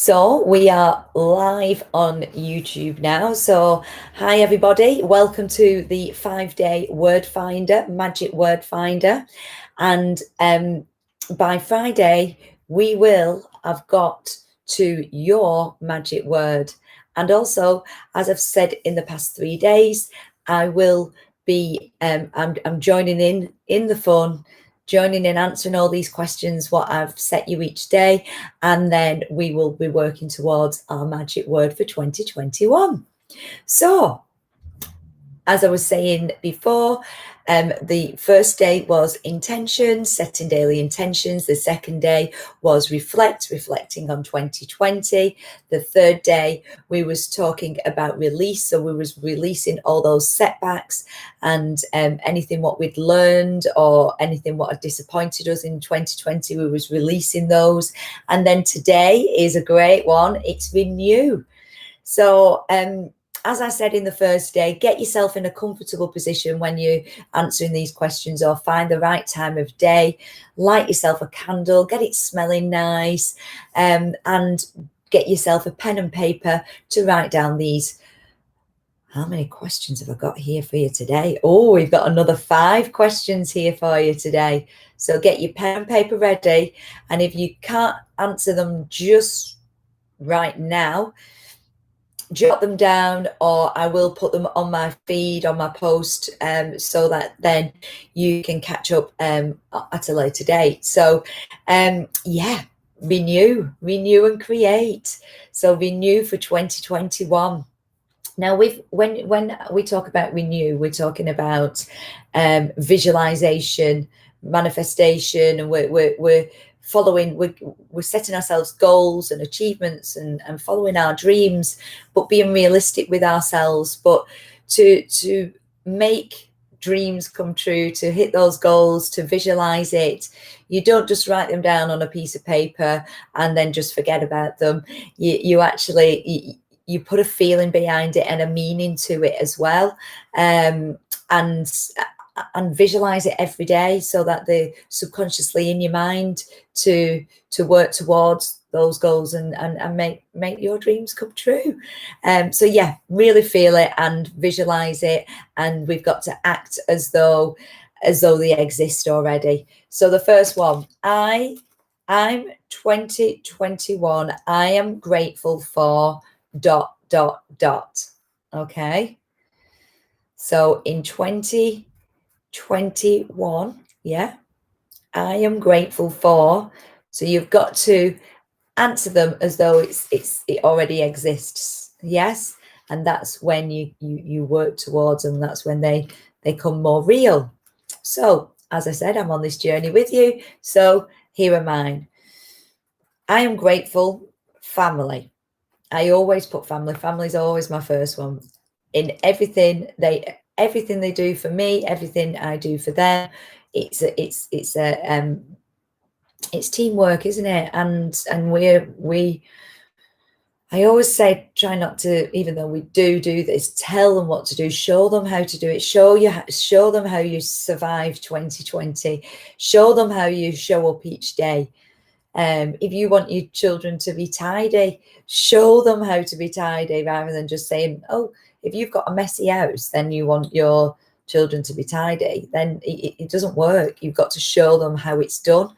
So we are live on YouTube now. So hi everybody, welcome to the 5-day word finder, magic word finder. And by Friday, we will have got to your magic word. And also, as I've said in the past 3 days, I will be I'm joining in the fun, joining in, answering all these questions, what I've set you each day, and then we will be working towards our magic word for 2021. So, as I was saying before, the first day was intention, setting daily intentions. The second day was reflecting on 2020. The third day, we was talking about release. So we was releasing all those setbacks and anything what we'd learned or anything what had disappointed us in 2020, we was releasing those. And then today is a great one. It's renew. So, as I said in the first day, get yourself in a comfortable position when you're answering these questions, or find the right time of day, light yourself a candle, get it smelling nice, and get yourself a pen and paper to write down these. How many questions have I got here for you today? Oh, we've got another 5 questions here for you today. So get your pen and paper ready. And if you can't answer them just right now, jot them down, or I will put them on my feed, on my post, so that then you can catch up at a later date. So yeah, renew and create. So renew for 2021. Now, when we talk about renew, we're talking about visualization, manifestation, and we're following, we're setting ourselves goals and achievements and following our dreams, but being realistic with ourselves. But to make dreams come true, to hit those goals, to visualize it, you don't just write them down on a piece of paper and then just forget about them. You actually you put a feeling behind it and a meaning to it as well, and visualize it every day, so that they're subconsciously in your mind to work towards those goals and make your dreams come true. So yeah, really feel it and visualize it, and we've got to act as though they exist already. So the first one, I'm 2021, I am grateful for ... Okay, so in 2021, yeah, I am grateful for. So you've got to answer them as though it already exists. Yes, and that's when you work towards them. That's when they come more real. So as I said, I'm on this journey with you. So here are mine. I am grateful, family. I always put family. Family's always my first one. In everything they do for me, everything I do for them, it's teamwork, isn't it? And I always say, try not to, even though we do this, tell them what to do, show them how to do it, show them how you survive 2020, show them how you show up each day. If you want your children to be tidy, show them how to be tidy, rather than just saying, oh, if you've got a messy house, then you want your children to be tidy. Then it doesn't work. You've got to show them how it's done.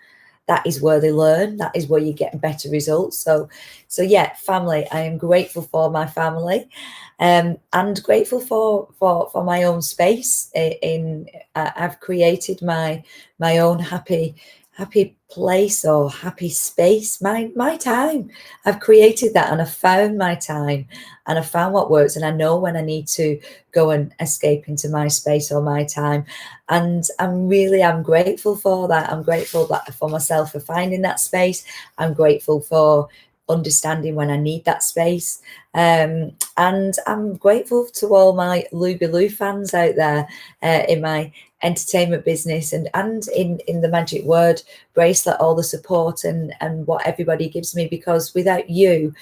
That is where they learn. That is where you get better results. So yeah, family. I am grateful for my family, and grateful for my own space. I've created my own happy place, or happy space, my time. I've created that, and I found my time, and I found what works, and I know when I need to go and escape into my space or my time. And I'm grateful for that. I'm grateful for myself for finding that space. I'm grateful for understanding when I need that space, and I'm grateful to all my Lubaloo fans out there in my entertainment business and in the magic word bracelet, all the support and what everybody gives me, because without you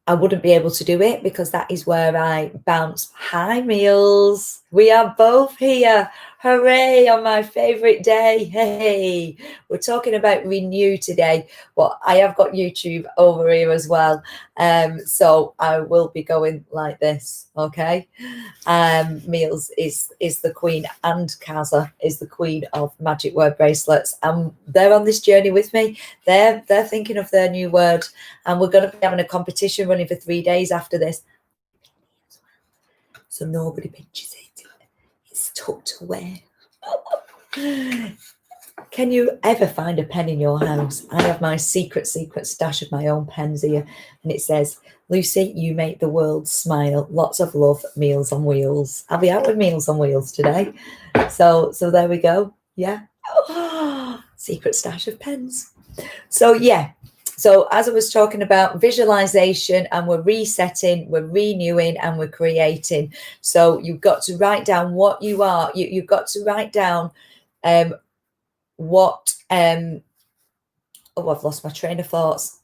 I wouldn't be able to do it, because that is where I bounce. Hi Meals, We are both here. Hooray, on my favourite day. Hey, we're talking about renew today, but I have got YouTube over here as well. So I will be going like this, okay? Meals is the queen, and Kaza is the queen of magic word bracelets. And they're on this journey with me. They're thinking of their new word, and we're going to be having a competition running for 3 days after this. So nobody pinches it. It's tucked away. Can you ever find a pen in your house? I have my secret stash of my own pens here, and it says, Lucy, you make the world smile. Lots of love, Meals on Wheels. I'll be out with Meals on Wheels today. So there we go. Yeah. Secret stash of pens. So yeah. So as I was talking about visualization, and we're resetting, we're renewing, and we're creating. So you've got to write down what you are. You've got to write down what oh, I've lost my train of thoughts.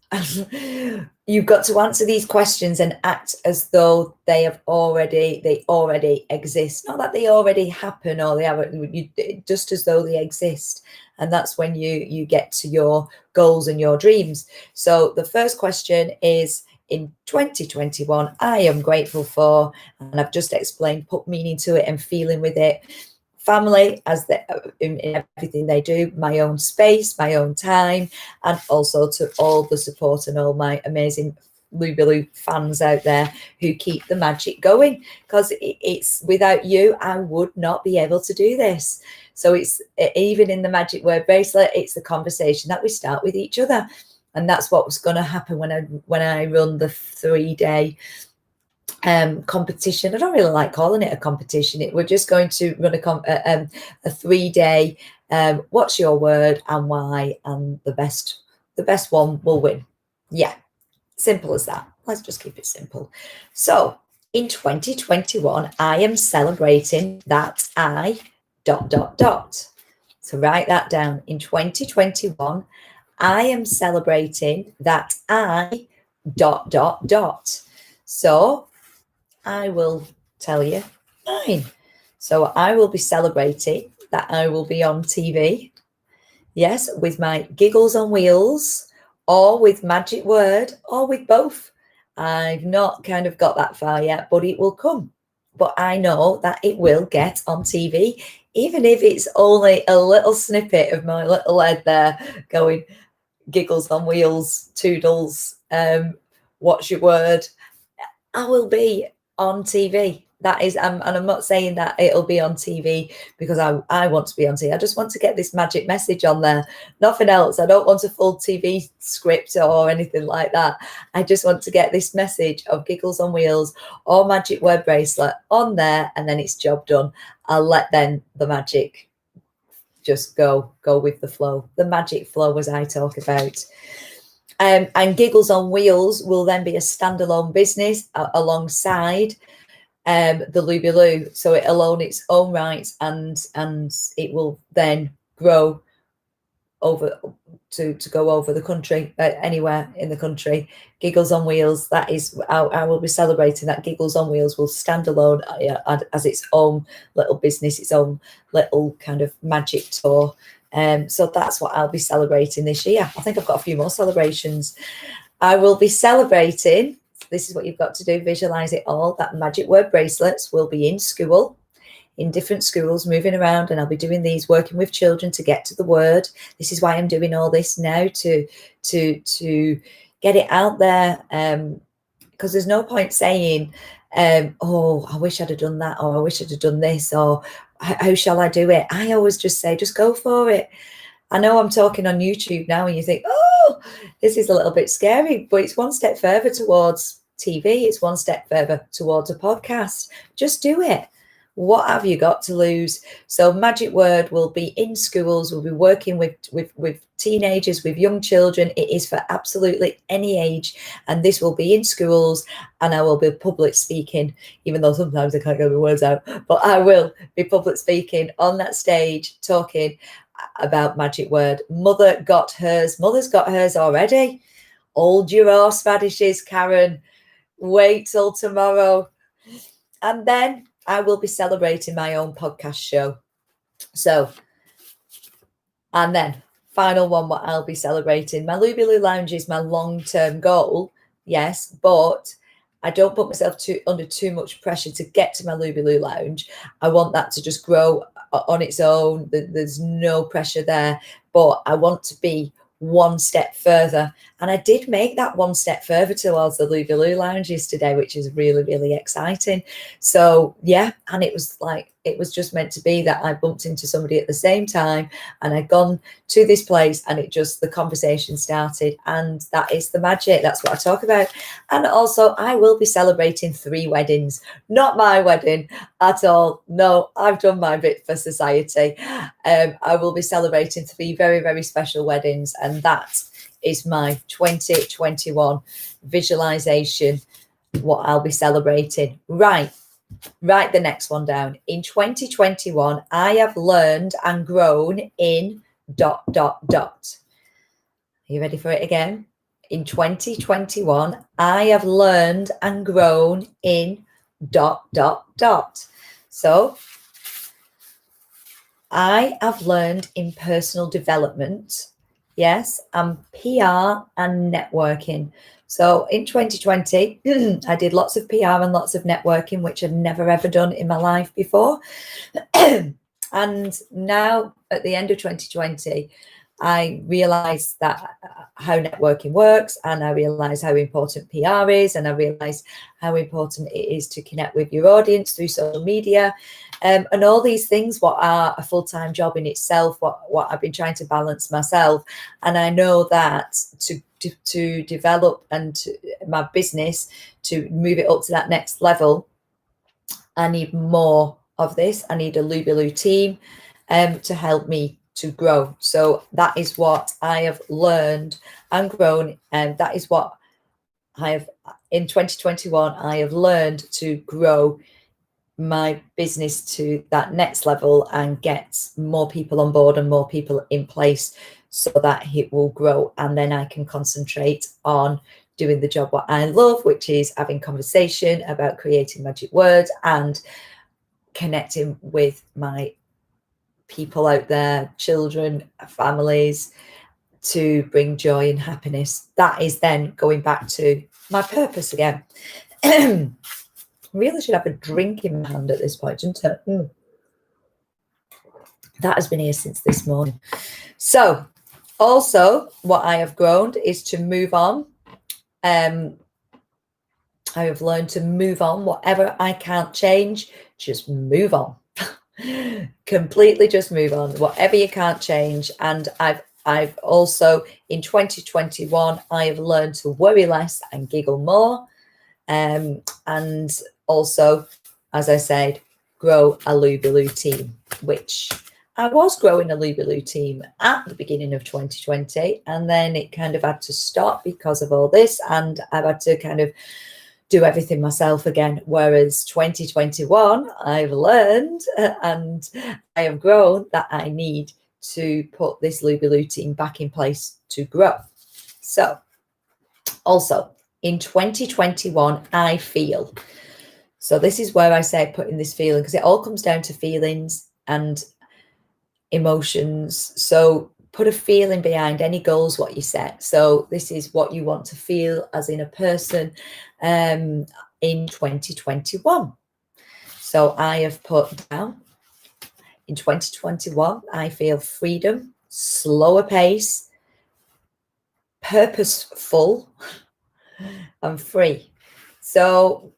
You've got to answer these questions and act as though they already exist. Not that they already happen, or they haven't, just as though they exist. And that's when you get to your goals and your dreams. So the first question is, in 2021, I am grateful for, and I've just explained, put meaning to it and feeling with it. Family, as in everything they do, my own space, my own time, and also to all the support and all my amazing Lubiloo fans out there who keep the magic going, because it's without you, I would not be able to do this. So it's even in the magic word bracelet, it's the conversation that we start with each other. And that's what was going to happen when I run the 3-day competition. I don't really like calling it a competition. We're just going to run a 3-day what's your word and why, and the best one will win. Yeah, simple as that. Let's just keep it simple. So in 2021, I am celebrating that I ... So write that down. In 2021, I am celebrating that I ... So I will tell you mine. So I will be celebrating that I will be on TV. Yes, with my Giggles on Wheels, or with Magic Word, or with both. I've not kind of got that far yet, but it will come. But I know that it will get on TV, even if it's only a little snippet of my little head there going, Giggles on Wheels, Toodles, what's your word? I will be on TV. That is, and I'm not saying that it'll be on TV because I want to be on TV. I just want to get this magic message on there. Nothing else. I don't want a full TV script or anything like that. I just want to get this message of Giggles on Wheels or Magic Word Bracelet on there, and then it's job done. I'll let then the magic just go with the flow. The magic flow, as I talk about. And Giggles on Wheels will then be a standalone business alongside the Lubiloo, so it'll own its own rights, and it will then grow over to go over the country, anywhere in the country. Giggles on Wheels, that is, I will be celebrating that Giggles on Wheels will stand alone as its own little business, its own little kind of magic tour. So that's what I'll be celebrating this year. I think I've got a few more celebrations. I will be celebrating, this is what you've got to do, visualize it all, that Magic Word Bracelets will be in school, in different schools, moving around, and I'll be doing these, working with children to get to the word. This is why I'm doing all this now, to get it out there, because there's no point saying, oh, I wish I'd have done that, or I wish I'd have done this, or how shall I do it? I always just say, just go for it. I know I'm talking on YouTube now and you think, oh, this is a little bit scary, but it's one step further towards TV. It's one step further towards a podcast. Just do it. What have you got to lose? So Magic Word will be in schools. We'll be working with teenagers, with young children. It is for absolutely any age. And this will be in schools, and I will be public speaking, even though sometimes I can't get the words out, but I will be public speaking on that stage, talking about Magic Word. Mother's got hers already. Hold your horse radishes, Karen. Wait till tomorrow. And then I will be celebrating my own podcast show. So, and then final one, what I'll be celebrating. My Lubulu Lounge is my long-term goal, yes, but I don't put myself under too much pressure to get to my Lubulu Lounge. I want that to just grow on its own. There's no pressure there, but I want to be one step further. And I did make that one step further towards the Lubulu Lounges today, which is really, really exciting. So yeah, and it was just meant to be that I bumped into somebody at the same time, and I'd gone to this place, and the conversation started, and that is the magic. That's what I talk about. And also, I will be celebrating 3 weddings, not my wedding at all. No, I've done my bit for society. I will be celebrating 3 very, very special weddings, and that is my 2021 visualization, what I'll be celebrating. Right. Write the next one down. In 2021, I have learned and grown in ... Are you ready for it again? In 2021, I have learned and grown in ... So I have learned in personal development, yes, and PR and networking. So in 2020, I did lots of PR and lots of networking, which I'd never ever done in my life before. And now at the end of 2020, I realized that how networking works, and I realized how important PR is, and I realized how important it is to connect with your audience through social media, and all these things, what are a full-time job in itself, what I've been trying to balance myself. And I know that to develop and my business, to move it up to that next level, I need more of this. I need a Lubulu team to help me to grow. So that is what I have learned and grown, and that is what I have in 2021. I have learned to grow my business to that next level and get more people on board and more people in place, so that it will grow, and then I can concentrate on doing the job what I love, which is having conversation about creating magic words and connecting with my people out there, children, families, to bring joy and happiness. That is then going back to my purpose again. Really should have a drink in my hand at this point, shouldn't it? That has been here since this morning. So also what I have grown is to move on. I have learned to move on. Whatever I can't change, just move on. Completely just move on. Whatever you can't change. And I've also, in 2021, I have learned to worry less and giggle more. And also, as I said, grow a Lubulu team, which I was growing a Lubulu team at the beginning of 2020, and then it kind of had to stop because of all this, and I've had to kind of do everything myself again. Whereas 2021, I've learned and I have grown that I need to put this Lubulu team back in place to grow. So also in 2021, I feel. So this is where I say putting this feeling, because it all comes down to feelings and emotions. So put a feeling behind any goals what you set. So this is what you want to feel as in a person in 2021. So I have put down, in 2021, I feel freedom, slower pace, purposeful, and free. So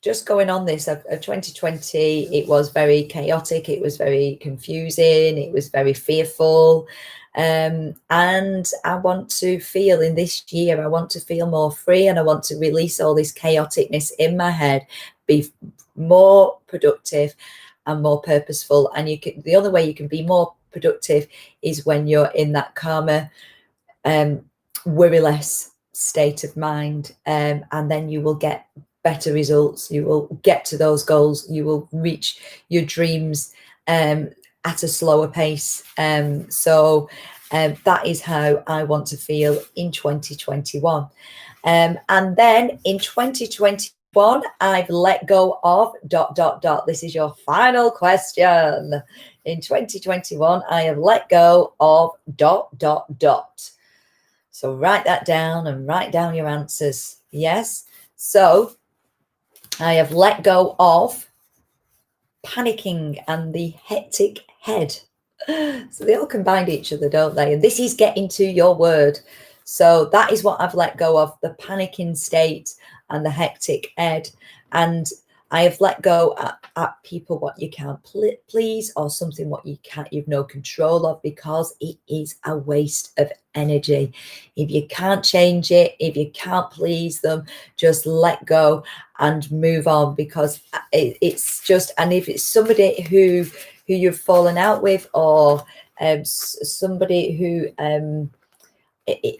just going on this of 2020, it was very chaotic, it was very confusing, it was very fearful, and I want to feel in this year, I want to feel more free, and I want to release all this chaoticness in my head, be more productive and more purposeful. And the only way you can be more productive is when you're in that calmer, worry less state of mind, and then you will get better results, you will get to those goals, you will reach your dreams at a slower pace. So that is how I want to feel in 2021. And then in 2022, one. I've let go of ... This is your final question. In 2021, I have let go of ... So write that down and write down your answers. Yes. So I have let go of panicking and the hectic head. So they all combine each other, don't they? And this is getting to your word. So that is what I've let go of, the panicking state and the hectic head. And I have let go at people what you can't please, or something what you've no control of, because it is a waste of energy. If you can't change it, if you can't please them, just let go and move on, because it's just, and if it's somebody who you've fallen out with, or somebody who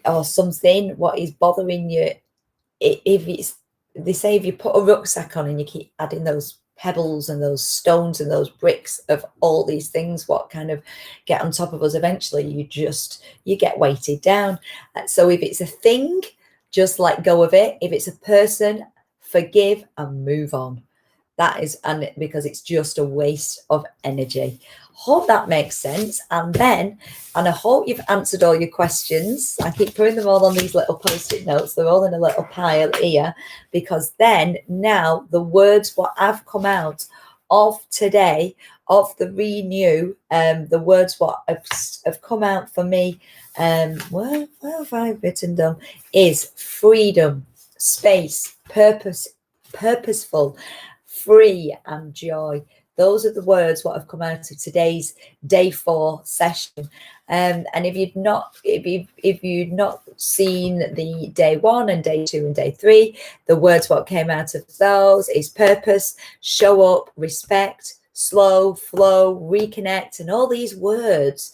or something what is bothering you, if it's, they say if you put a rucksack on and you keep adding those pebbles and those stones and those bricks of all these things what kind of get on top of us, eventually you get weighted down. So if it's a thing, just let go of it. If it's a person, forgive and move on. That is, and because it's just a waste of energy. Hope that makes sense. And I hope you've answered all your questions. I keep putting them all on these little post-it notes. They're all in a little pile here, because then now the words what have come out of today, of the renew, the words what have come out for me, where have I written them, is freedom, space, purpose, purposeful, free, and joy. Those are the words what have come out of today's day 4 session. And if you'd not seen the day 1 and day 2 and day 3, the words what came out of those is purpose, show up, respect, slow, flow, reconnect, and all these words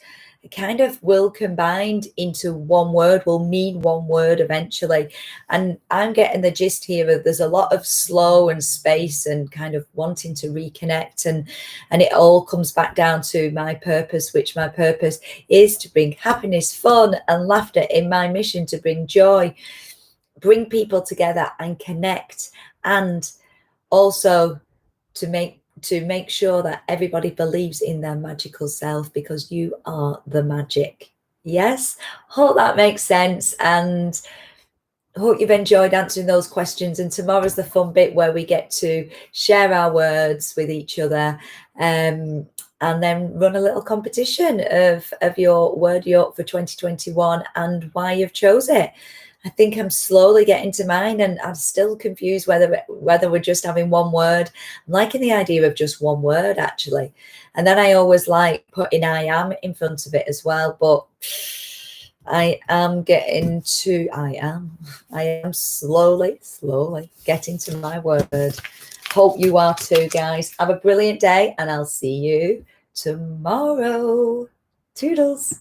kind of will combined into one word, will mean one word eventually. And I'm getting the gist here of there's a lot of slow and space and kind of wanting to reconnect, and it all comes back down to my purpose, which my purpose is to bring happiness, fun, and laughter, in my mission to bring joy, bring people together and connect, and also to make sure that everybody believes in their magical self, because you are the magic. Yes, hope that makes sense, and hope you've enjoyed answering those questions. And tomorrow's the fun bit where we get to share our words with each other, and then run a little competition of your word for 2021 and why you've chose it. I think I'm slowly getting to mine, and I'm still confused whether we're just having one word. I'm liking the idea of just one word, actually. And then I always like putting I am in front of it as well. But I am slowly getting to my word. Hope you are too, guys. Have a brilliant day, and I'll see you tomorrow. Toodles.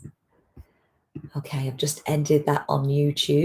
Okay, I've just ended that on YouTube.